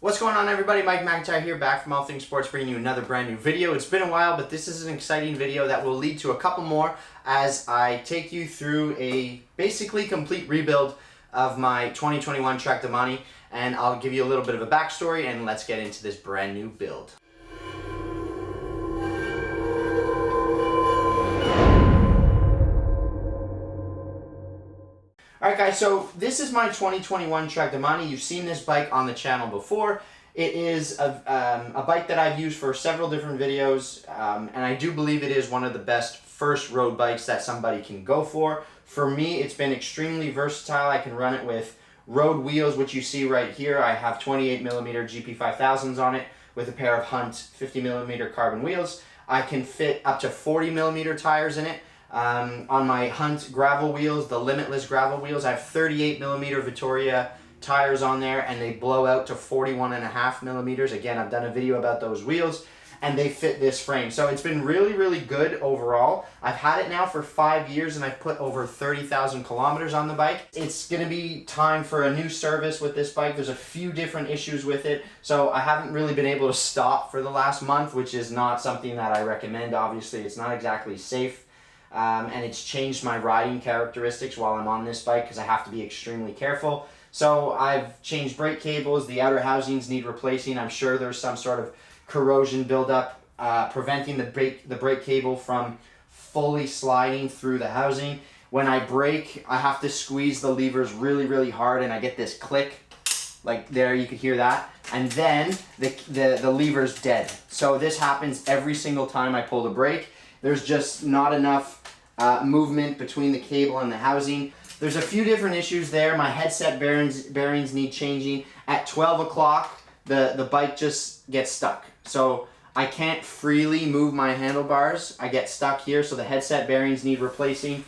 What's going on, everybody? Mike McIntyre here, back from All Things Sports, bringing you another brand new video. It's been a while, but this is an exciting video that will lead to a couple more as I take you through a basically complete rebuild of my 2021 Trek Domane, and I'll give you a little bit of a backstory, and let's get into this brand new build. Alright guys, so this is my 2021 Trek Domane. You've seen this bike on the channel before. It is a bike that I've used for several different videos, and I do believe it is one of the best first road bikes that somebody can go for. For me, it's been extremely versatile. I can run it with road wheels, which you see right here. I have 28mm GP5000s on it with a pair of Hunt 50mm carbon wheels. I can fit up to 40mm tires in it. On my Hunt gravel wheels, the Limitless gravel wheels, I have 38mm Vittoria tires on there, and they blow out to 41.5mm. Again, I've done a video about those wheels, and they fit this frame. So it's been really, really good overall. I've had it now for 5 years, and I've put over 30,000 kilometers on the bike. It's going to be time for a new service with this bike. There's a few different issues with it, so I haven't really been able to stop for the last month, which is not something that I recommend. Obviously, it's not exactly safe. And it's changed my riding characteristics while I'm on this bike because I have to be extremely careful. So I've changed brake cables, the outer housings need replacing. I'm sure there's some sort of corrosion buildup preventing the brake cable from fully sliding through the housing. When I brake, I have to squeeze the levers really, really hard, and I get this click. Like there, you could hear that. And then the lever's dead. So this happens every single time I pull the brake. There's just not enough movement between the cable and the housing. There's a few different issues there. My headset bearings need changing. At 12 o'clock, the bike just gets stuck. So I can't freely move my handlebars. I get stuck here, so the headset bearings need replacing.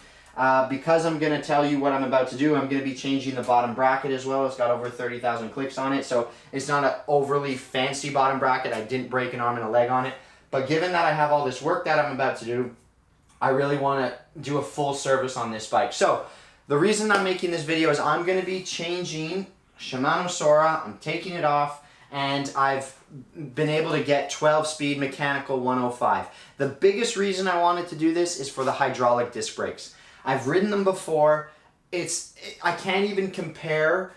Because I'm going to tell you what I'm about to do, I'm going to be changing the bottom bracket as well. It's got over 30,000 clicks on it, so it's not an overly fancy bottom bracket. I didn't break an arm and a leg on it. But given that I have all this work that I'm about to do, I really want to do a full service on this bike. So the reason I'm making this video is I'm going to be changing Shimano Sora. I'm taking it off, and I've been able to get 12-speed mechanical 105. The biggest reason I wanted to do this is for the hydraulic disc brakes. I've ridden them before. I can't even compare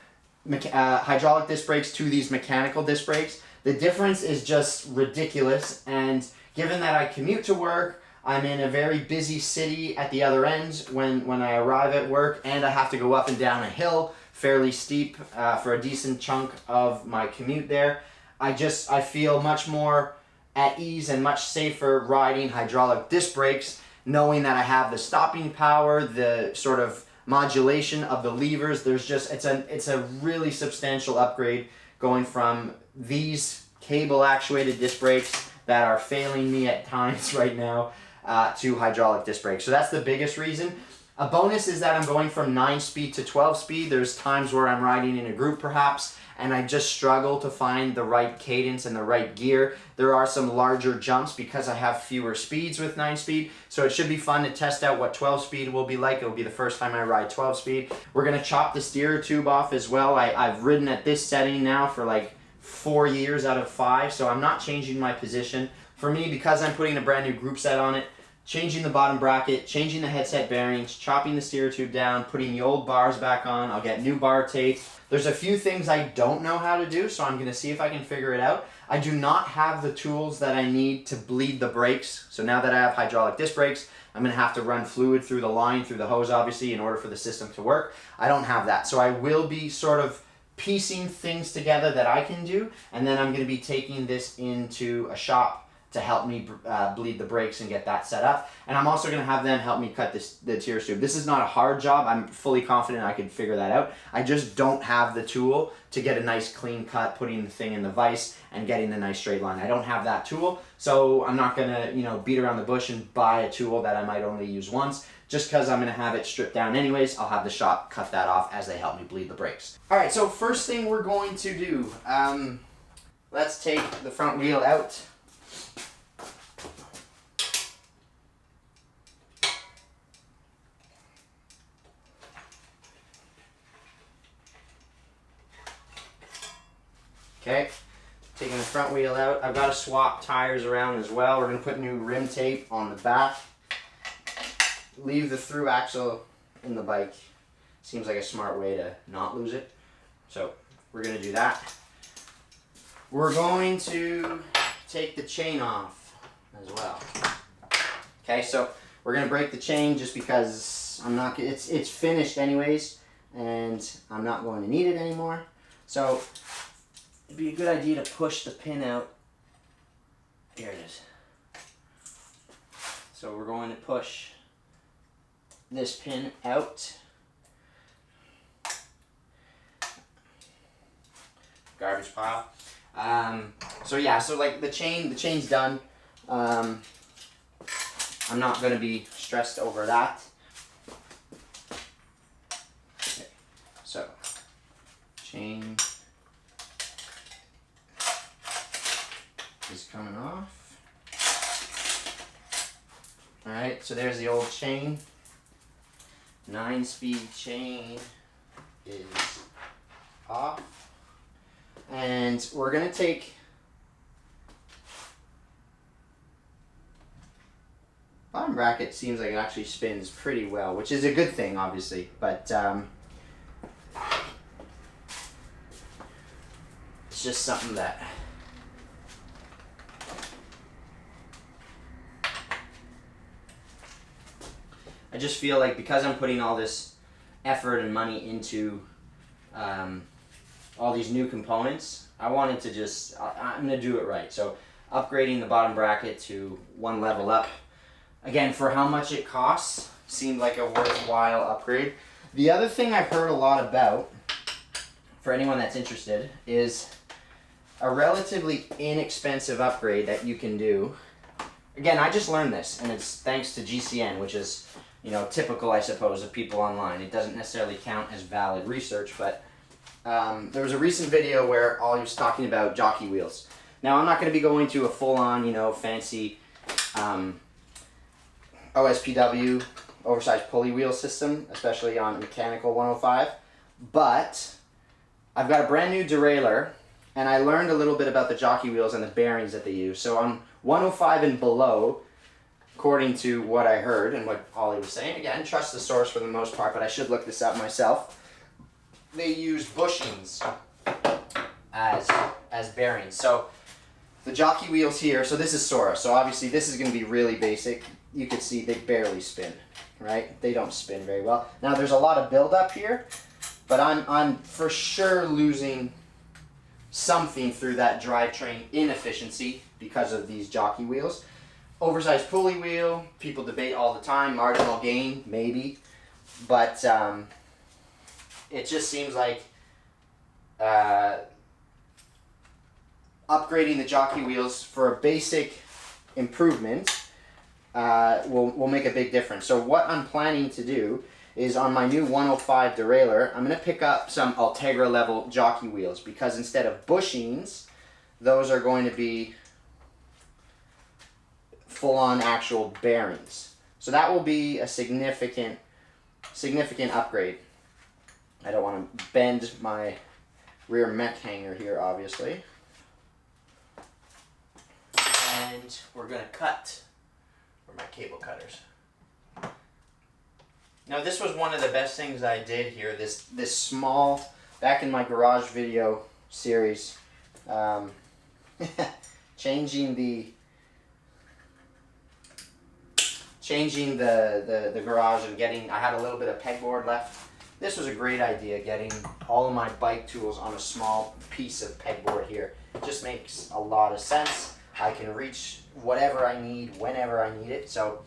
hydraulic disc brakes to these mechanical disc brakes. The difference is just ridiculous, and given that I commute to work, I'm in a very busy city at the other end when I arrive at work, and I have to go up and down a hill, fairly steep, for a decent chunk of my commute there. I feel much more at ease and much safer riding hydraulic disc brakes, knowing that I have the stopping power, the sort of modulation of the levers. It's a really substantial upgrade going from these cable actuated disc brakes that are failing me at times right now to hydraulic disc brakes. So that's the biggest reason. A bonus is that I'm going from 9-speed to 12-speed. There's times where I'm riding in a group perhaps, and I just struggle to find the right cadence and the right gear. There are some larger jumps because I have fewer speeds with 9-speed, so it should be fun to test out what 12-speed will be like. It will be the first time I ride 12-speed. We're going to chop the steer tube off as well. I've ridden at this setting now for like 4 years out of 5, so I'm not changing my position. For me, because I'm putting a brand new group set on it, changing the bottom bracket, changing the headset bearings, chopping the steer tube down, putting the old bars back on. I'll get new bar tape. There's a few things I don't know how to do, so I'm going to see if I can figure it out. I do not have the tools that I need to bleed the brakes. So now that I have hydraulic disc brakes, I'm going to have to run fluid through the line, through the hose obviously, in order for the system to work. I don't have that, so I will be sort of piecing things together that I can do, and then I'm going to be taking this into a shop to help me bleed the brakes and get that set up. And I'm also going to have them help me cut the tear tube. This is not a hard job. I'm fully confident I could figure that out. I just don't have the tool to get a nice clean cut, putting the thing in the vise and getting the nice straight line. I don't have that tool, so I'm not going to beat around the bush and buy a tool that I might only use once. Just because I'm going to have it stripped down anyways, I'll have the shop cut that off as they help me bleed the brakes. Alright, so first thing we're going to do, let's take the front wheel out. Okay, taking the front wheel out. I've got to swap tires around as well. We're going to put new rim tape on the back. Leave the through axle in the bike. Seems like a smart way to not lose it. So we're going to do that. We're going to take the chain off as well. Okay, so we're going to break the chain just because I'm not, it's finished anyways, and I'm not going to need it anymore. So it'd be a good idea to push the pin out. Here it is. So we're going to push this pin out. Garbage pile. So yeah, so like the chain's done. I'm not going to be stressed over that. Okay. So chain is coming off. Alright, so there's the old chain. 9-speed chain is off. And we're going to take bottom bracket. Seems like it actually spins pretty well, which is a good thing, obviously, but it's just something that I just feel like because I'm putting all this effort and money into all these new components, I wanted to just, I'm going to do it right. So upgrading the bottom bracket to one level up. Again, for how much it costs, seemed like a worthwhile upgrade. The other thing I've heard a lot about, for anyone that's interested, is a relatively inexpensive upgrade that you can do. Again, I just learned this, and it's thanks to GCN, which is, you know, typical, I suppose, of people online. It doesn't necessarily count as valid research, but there was a recent video where all he was talking about jockey wheels. Now, I'm not going to be going to a full-on, you know, fancy OSPW oversized pulley wheel system, especially on mechanical 105, but I've got a brand new derailleur, and I learned a little bit about the jockey wheels and the bearings that they use. So on 105 and below, according to what I heard and what Ollie was saying, again, trust the source for the most part, but I should look this up myself, they use bushings as bearings. So the jockey wheels here, so this is Sora, so obviously this is going to be really basic. You can see they barely spin, right? They don't spin very well. Now there's a lot of buildup here, but I'm for sure losing something through that drivetrain inefficiency because of these jockey wheels. Oversized pulley wheel, people debate all the time, marginal gain, maybe, but it just seems like upgrading the jockey wheels for a basic improvement will make a big difference. So what I'm planning to do is on my new 105 derailleur, I'm going to pick up some Ultegra level jockey wheels, because instead of bushings, those are going to be full-on actual bearings. So that will be a significant upgrade. I don't want to bend my rear mech hanger here, obviously. And we're going to cut where my cable cutters. Now this was one of the best things I did here, this small, back in my garage video series, changing the garage and getting, I had a little bit of pegboard left. This was a great idea, getting all of my bike tools on a small piece of pegboard here. It just makes a lot of sense. I can reach whatever I need, whenever I need it. So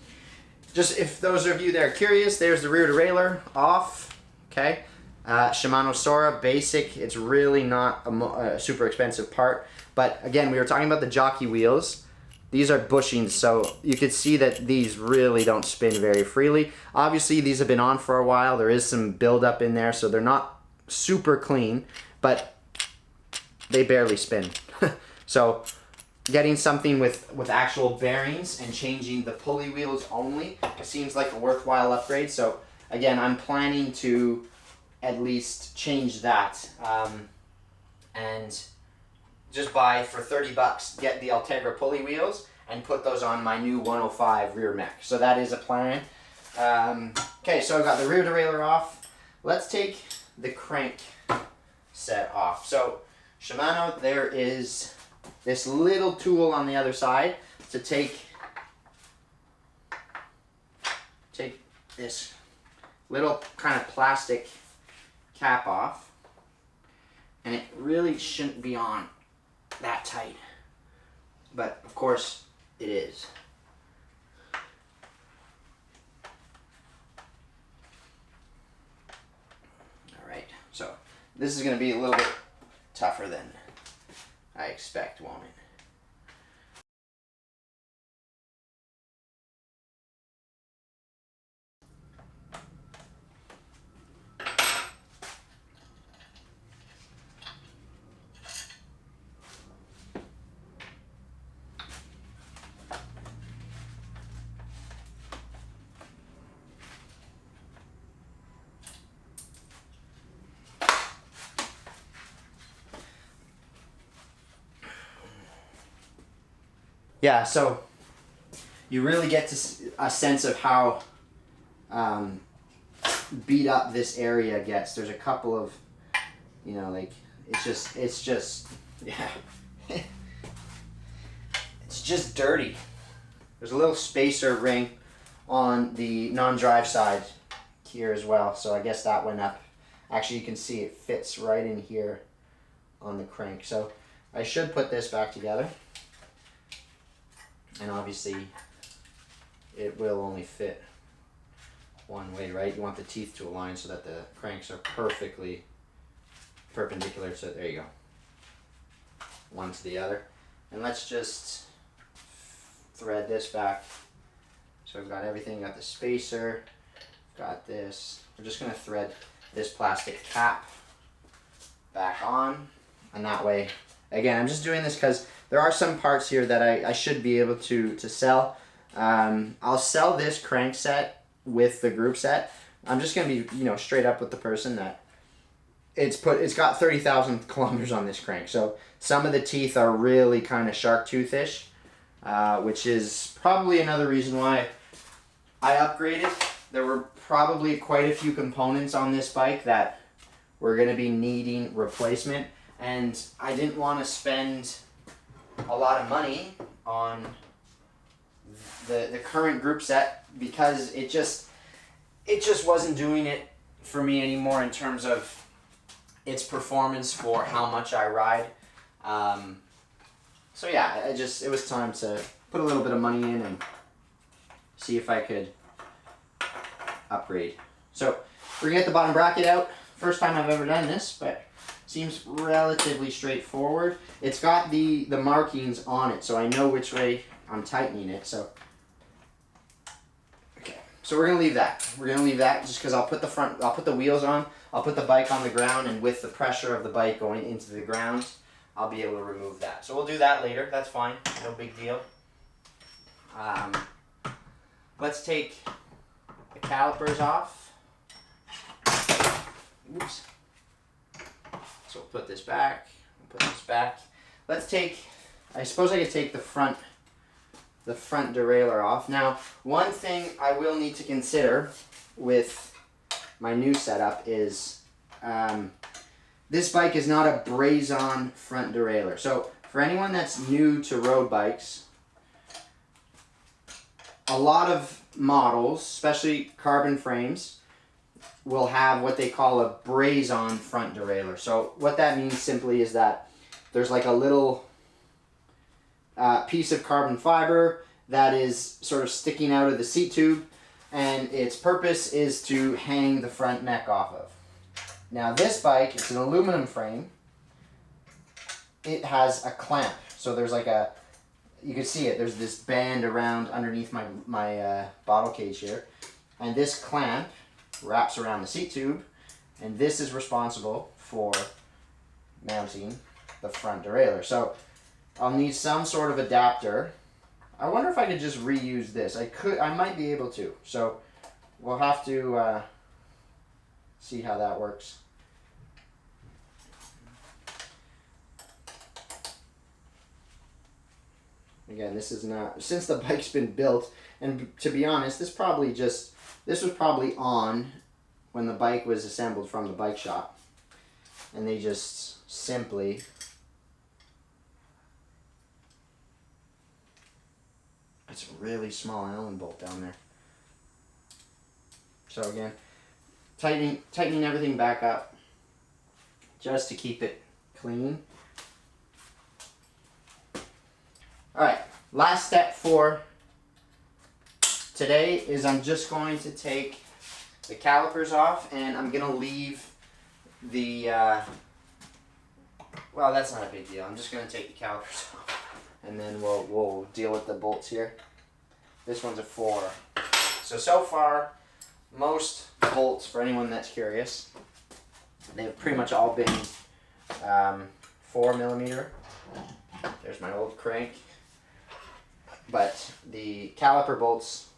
just if those of you that are curious, there's the rear derailleur off, okay? Shimano Sora, basic. It's really not a super expensive part. But again, we were talking about the jockey wheels. These are bushings, so you can see that these really don't spin very freely. Obviously, these have been on for a while. There is some buildup in there, so they're not super clean, but they barely spin. So getting something with actual bearings and changing the pulley wheels only seems like a worthwhile upgrade. So again, I'm planning to at least change that and just buy for 30 bucks, get the Ultegra pulley wheels and put those on my new 105 rear mech. So that is a plan. Okay, so I've got the rear derailleur off. Let's take the crank set off. So Shimano, there is this little tool on the other side to take this little kind of plastic cap off, and it really shouldn't be on that tight, but of course it is. All right, so this is going to be a little bit tougher than I expect, won't it? Yeah, so you really get to a sense of how beat up this area gets. There's a couple of, you know, like, it's just, yeah. It's just dirty. There's a little spacer ring on the non-drive side here as well, so I guess that went up. Actually, you can see it fits right in here on the crank. So I should put this back together. And obviously, it will only fit one way, right? You want the teeth to align so that the cranks are perfectly perpendicular. So there you go. One to the other. And let's just thread this back. So I've got everything, got the spacer, got this. We're just going to thread this plastic cap back on. And that way, again, I'm just doing this because there are some parts here that I should be able to sell. I'll sell this crank set with the group set. I'm just going to be, you know, straight up with the person that it's got 30,000 kilometers on this crank. So some of the teeth are really kind of shark toothish, which is probably another reason why I upgraded. There were probably quite a few components on this bike that were going to be needing replacement, and I didn't want to spend a lot of money on the current group set because it just wasn't doing it for me anymore in terms of its performance for how much I ride. So yeah, it was time to put a little bit of money in and see if I could upgrade. So we're gonna get the bottom bracket out. First time I've ever done this, but seems relatively straightforward. It's got the markings on it, so I know which way I'm tightening it. So, okay. So we're gonna leave that. We're gonna leave that just because I'll put the wheels on. I'll put the bike on the ground, and with the pressure of the bike going into the ground, I'll be able to remove that. So we'll do that later. That's fine. No big deal. Let's take the calipers off. Oops. So we'll put this back, Let's take, I suppose I could take the front derailleur off. Now, one thing I will need to consider with my new setup is this bike is not a braze-on front derailleur. So for anyone that's new to road bikes, a lot of models, especially carbon frames, will have what they call a braze-on front derailleur. So what that means simply is that there's like a little piece of carbon fiber that is sort of sticking out of the seat tube, and its purpose is to hang the front neck off of. Now this bike, it's an aluminum frame. It has a clamp. So there's like a, you can see it, there's this band around underneath my bottle cage here. And this clamp wraps around the seat tube, and this is responsible for mounting the front derailleur. So I'll need some sort of adapter. I wonder if I could just reuse this. I might be able to. So we'll have to see how that works. Again, this is not, since the bike's been built, and to be honest, this was probably on when the bike was assembled from the bike shop. And they just simply it's a really small Allen bolt down there. So again, tightening everything back up just to keep it clean. Alright, last step for today is I'm just going to take the calipers off, and I'm going to leave the, well, that's not a big deal. I'm just going to take the calipers off, and then we'll deal with the bolts here. This one's a 4. So far, most bolts, for anyone that's curious, they've pretty much all been 4mm. There's my old crank. But the caliper bolts,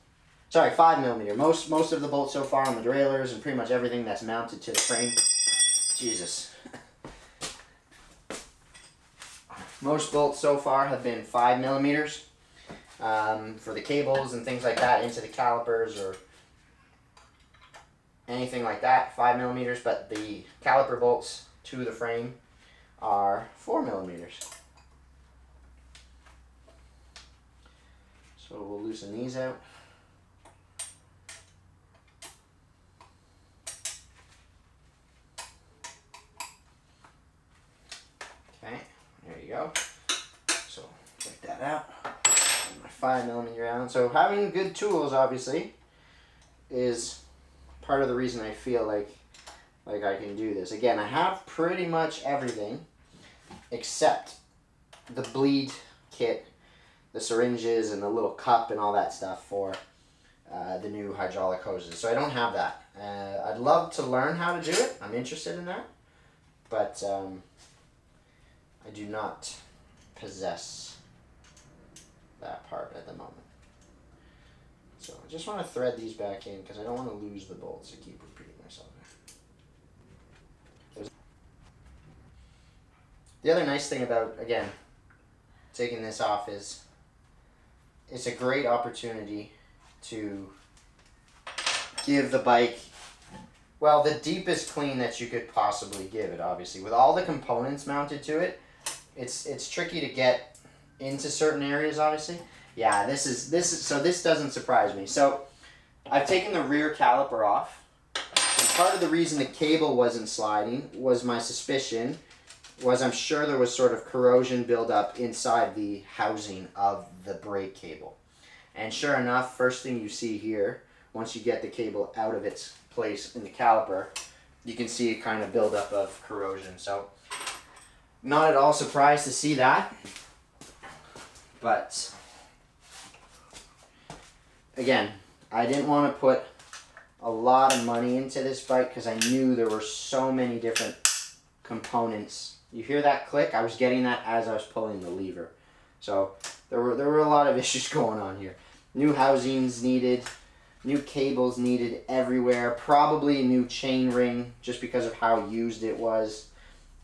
sorry, 5mm. Most of the bolts so far on the derailleurs and pretty much everything that's mounted to the frame. Jesus. Most bolts so far have been 5mm. For the cables and things like that into the calipers or anything like that, 5mm. But the caliper bolts to the frame are 4mm. So we'll loosen these out. Okay, there you go. So take that out. And my 5mm round. So having good tools, obviously, is part of the reason I feel like I can do this. Again, I have pretty much everything except the bleed kit, the syringes and the little cup and all that stuff for the new hydraulic hoses. So I don't have that. I'd love to learn how to do it. I'm interested in that. But I do not possess that part at the moment. So I just want to thread these back in because I don't want to lose the bolts. I keep repeating myself there. The other nice thing about, again, taking this off is it's a great opportunity to give the bike, well, the deepest clean that you could possibly give it, obviously. With all the components mounted to it, it's tricky to get into certain areas, obviously. Yeah, this is so this doesn't surprise me. So I've taken the rear caliper off. And part of the reason the cable wasn't sliding was my suspicion was I'm sure there was sort of corrosion buildup inside the housing of the brake cable. And sure enough, first thing you see here, once you get the cable out of its place in the caliper, you can see a kind of buildup of corrosion. So not at all surprised to see that. But again, I didn't want to put a lot of money into this bike because I knew there were so many different components. You hear that click? I was getting that as I was pulling the lever. So there were a lot of issues going on here. New housings needed, new cables needed everywhere, probably a new chain ring just because of how used it was.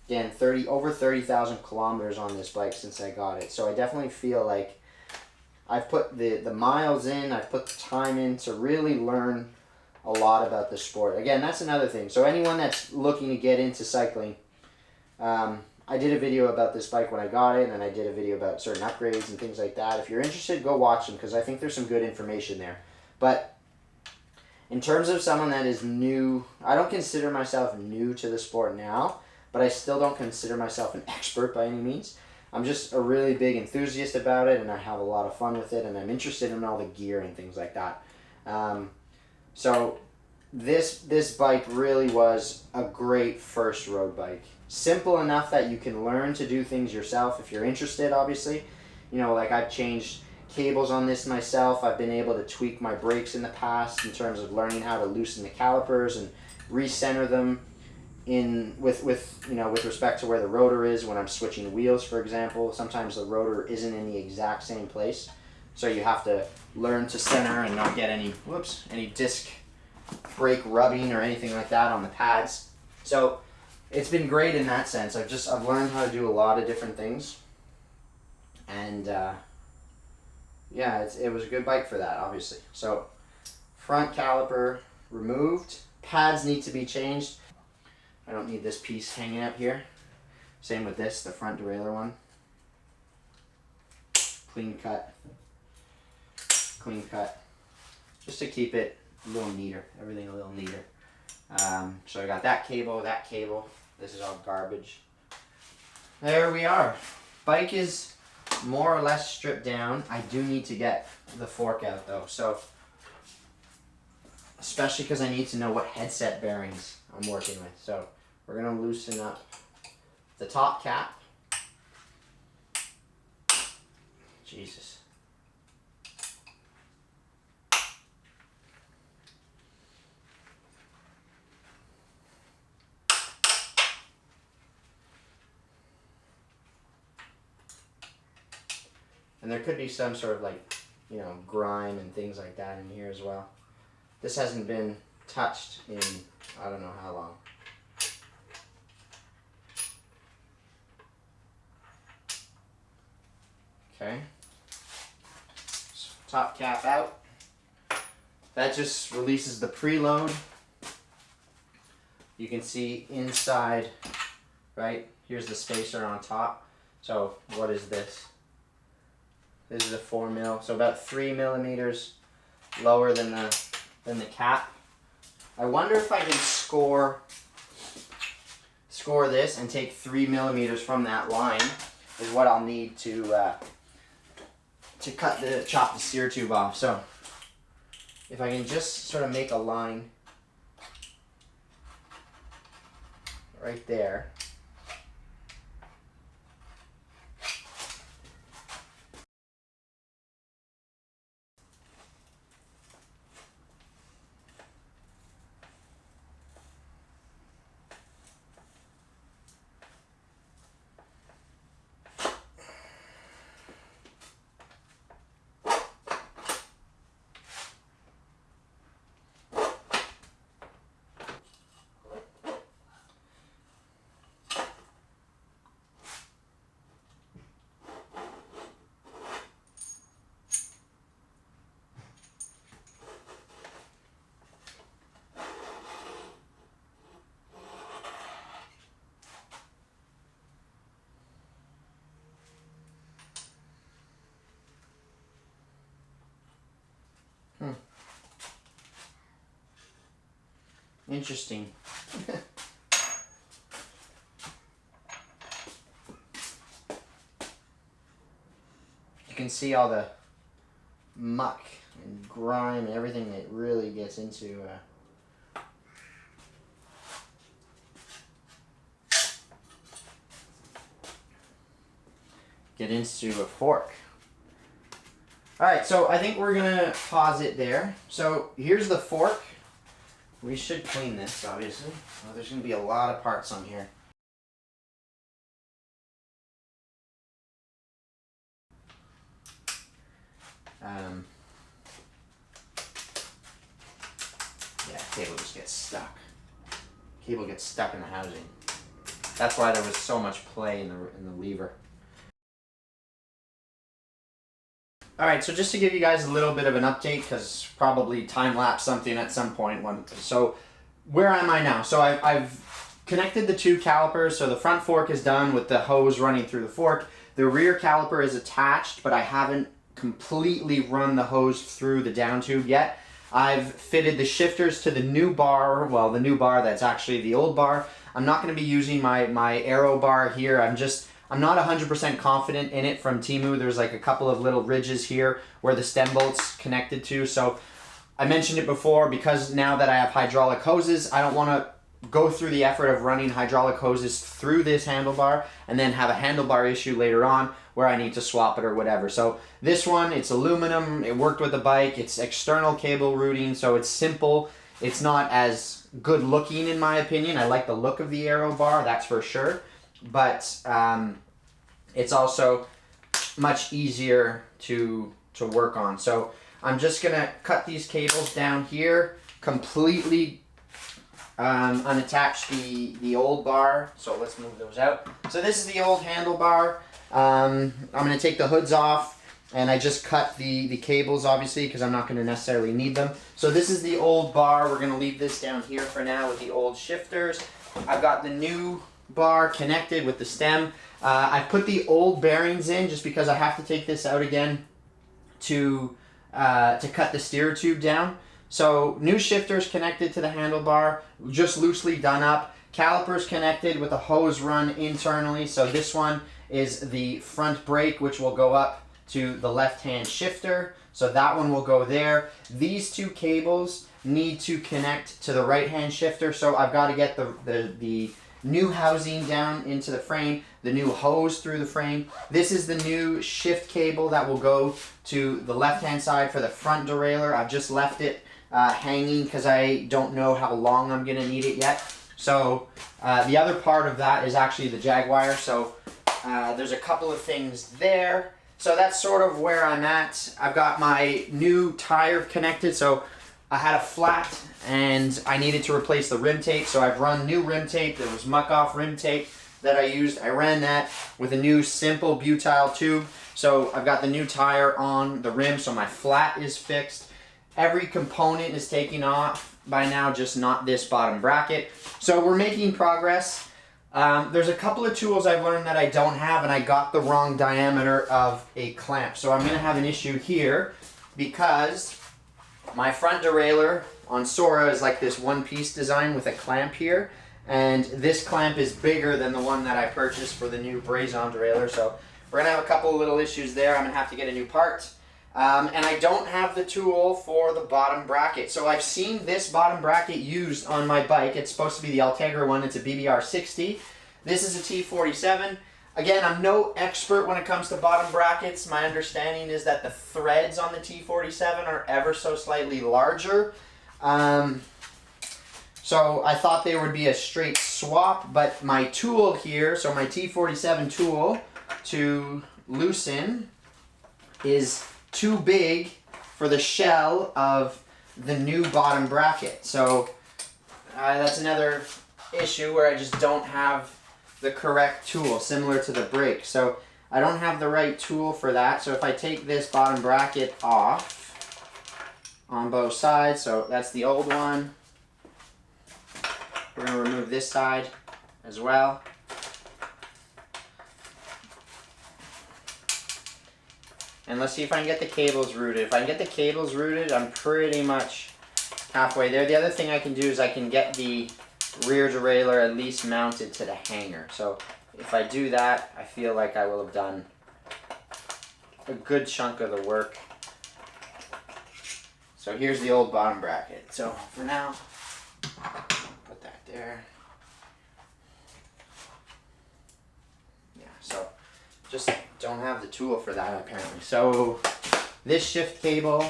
Again, over 30,000 kilometers on this bike since I got it. So I definitely feel like I've put the miles in, I've put the time in to really learn a lot about the sport. Again, that's another thing. So anyone that's looking to get into cycling, I did a video about this bike when I got it, and I did a video about certain upgrades and things like that. If you're interested, go watch them because I think there's some good information there. But in terms of someone that is new, I don't consider myself new to the sport now, but I still don't consider myself an expert by any means. I'm just a really big enthusiast about it, and I have a lot of fun with it, and I'm interested in all the gear and things like that. So this bike really was a great first road bike. Simple enough that you can learn to do things yourself if you're interested, obviously. You know, like I've changed cables on this myself. I've been able to tweak my brakes in the past in terms of learning how to loosen the calipers and recenter them in with respect to where the rotor is when I'm switching wheels, for example. Sometimes the rotor isn't in the exact same place, so you have to learn to center and not get any disc brake rubbing or anything like that on the pads. So it's been great in that sense. I've learned how to do a lot of different things, and yeah, it was a good bike for that, obviously. So front caliper removed. Pads need to be changed. I don't need this piece hanging up here. Same with this, the front derailleur one. Clean cut. Clean cut. Just to keep it a little neater, everything a little neater. So I got that cable, this is all garbage. There we are. Bike is more or less stripped down. I do need to get the fork out though, so especially because I need to know what headset bearings I'm working with. So we're gonna loosen up the top cap. Jesus. And there could be some sort of like, you know, grime and things like that in here as well. This hasn't been touched in I don't know how long. Okay. So top cap out. That just releases the preload. You can see inside, right? Here's the spacer on top. So what is this? This is a 4 mil, so about 3 millimeters lower than the cap. I wonder if I can score this and take 3 millimeters from that line is what I'll need to chop the sear tube off. So if I can just sort of make a line right there. Interesting. You can see all the muck and grime and everything that really gets into a fork. Alright, so I think we're gonna pause it there. So here's the fork. We should clean this, obviously. Well, there's going to be a lot of parts on here. Yeah, cable just gets stuck. Cable gets stuck in the housing. That's why there was so much play in the lever. Alright, so just to give you guys a little bit of an update, because probably time-lapse something at some point. So where am I now? So I've connected the two calipers, so the front fork is done with the hose running through the fork. The rear caliper is attached, but I haven't completely run the hose through the down tube yet. I've fitted the shifters to the new bar, well, the new bar that's actually the old bar. I'm not going to be using my arrow bar here. I'm not 100% confident in it from Temu. There's like a couple of little ridges here where the stem bolt's connected to. So I mentioned it before, because now that I have hydraulic hoses, I don't want to go through the effort of running hydraulic hoses through this handlebar and then have a handlebar issue later on where I need to swap it or whatever. So this one, it's aluminum. It worked with the bike. It's external cable routing, so it's simple. It's not as good looking in my opinion. I like the look of the arrow bar, that's for sure. But it's also much easier to work on. So I'm just gonna cut these cables down here, completely unattach the old bar. So let's move those out. So this is the old handlebar. I'm gonna take the hoods off. And I just cut the cables, obviously, because I'm not going to necessarily need them. So this is the old bar. We're going to leave this down here for now with the old shifters. I've got the new bar connected with the stem. I put the old bearings in just because I have to take this out again to cut the steer tube down. So new shifters connected to the handlebar, just loosely done up. Calipers connected with a hose run internally. So this one is the front brake, which will go up to the left-hand shifter. So that one will go there. These two cables need to connect to the right-hand shifter. So I've got to get the new housing down into the frame, the new hose through the frame. This is the new shift cable that will go to the left-hand side for the front derailleur. I've just left it hanging because I don't know how long I'm going to need it yet. So the other part of that is actually the jag wire. So there's a couple of things there. So that's sort of where I'm at. I've got my new tire connected. So I had a flat and I needed to replace the rim tape. So I've run new rim tape. There was muck off rim tape that I used. I ran that with a new simple butyl tube. So I've got the new tire on the rim. So my flat is fixed. Every component is taken off by now, just not this bottom bracket. So we're making progress. There's a couple of tools I've learned that I don't have, and I got the wrong diameter of a clamp. So I'm going to have an issue here because my front derailleur on Sora is like this one-piece design with a clamp here, and this clamp is bigger than the one that I purchased for the new Brazon derailleur. So we're going to have a couple of little issues there. I'm going to have to get a new part. And I don't have the tool for the bottom bracket. So I've seen this bottom bracket used on my bike. It's supposed to be the Altegra one. It's a BBR 60. This is a T47. Again, I'm no expert when it comes to bottom brackets. My understanding is that the threads on the T47 are ever so slightly larger. So I thought they would be a straight swap, but my tool here, so my T47 tool to loosen is too big for the shell of the new bottom bracket. So that's another issue where I just don't have the correct tool, similar to the brake. So I don't have the right tool for that. So if I take this bottom bracket off on both sides, so that's the old one. We're going to remove this side as well. And let's see if I can get the cables routed. If I can get the cables routed, I'm pretty much halfway there. The other thing I can do is I can get the rear derailleur at least mounted to the hanger. So if I do that, I feel like I will have done a good chunk of the work. So here's the old bottom bracket. So for now, put that there. Yeah, so just don't have the tool for that apparently. So this shift cable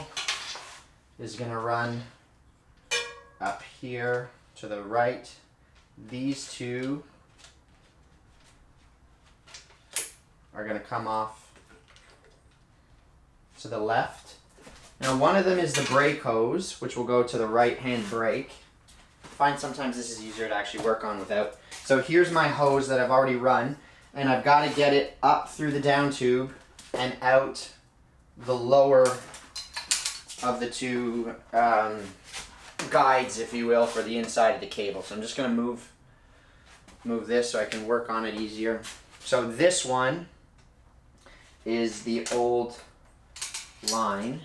is going to run up here to the right. These two are going to come off to the left. Now one of them is the brake hose, which will go to the right hand brake. I find sometimes this is easier to actually work on without. So here's my hose that I've already run. And I've got to get it up through the down tube and out the lower of the two guides, if you will, for the inside of the cable. So I'm just going to move this so I can work on it easier. So this one is the old line.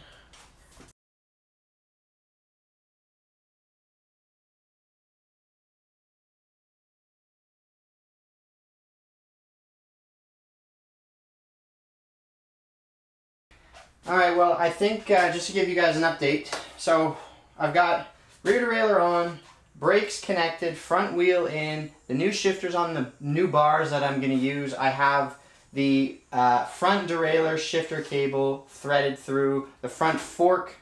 Alright, well, I think just to give you guys an update, so I've got rear derailleur on, brakes connected, front wheel in, the new shifters on the new bars that I'm going to use. I have the front derailleur shifter cable threaded through the front fork,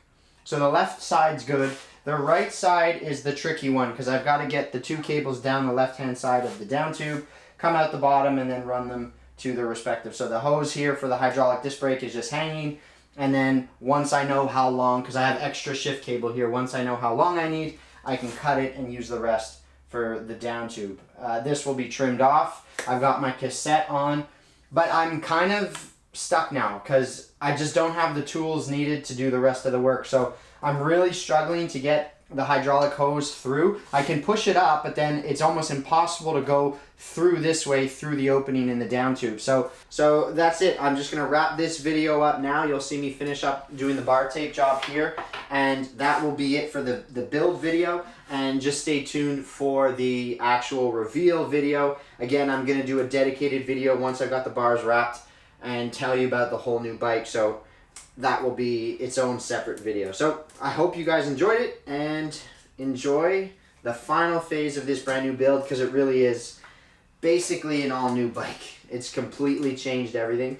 so the left side's good. The right side is the tricky one because I've got to get the two cables down the left-hand side of the down tube, come out the bottom, and then run them to the respective. So the hose here for the hydraulic disc brake is just hanging. And then once I know how long, because I have extra shift cable here, once I know how long I need, I can cut it and use the rest for the down tube. This will be trimmed off. I've got my cassette on, but I'm kind of stuck now because I just don't have the tools needed to do the rest of the work. So I'm really struggling to get the hydraulic hose through. I can push it up, but then it's almost impossible to go through this way through the opening in the down tube. So that's it. I'm just gonna wrap this video up now. You'll see me finish up doing the bar tape job here, and that will be it for the build video. And just stay tuned for the actual reveal video. Again, I'm gonna do a dedicated video once I've got the bars wrapped and tell you about the whole new bike. So that will be its own separate video. So I hope you guys enjoyed it and enjoy the final phase of this brand new build, because it really is basically an all new bike. It's completely changed everything.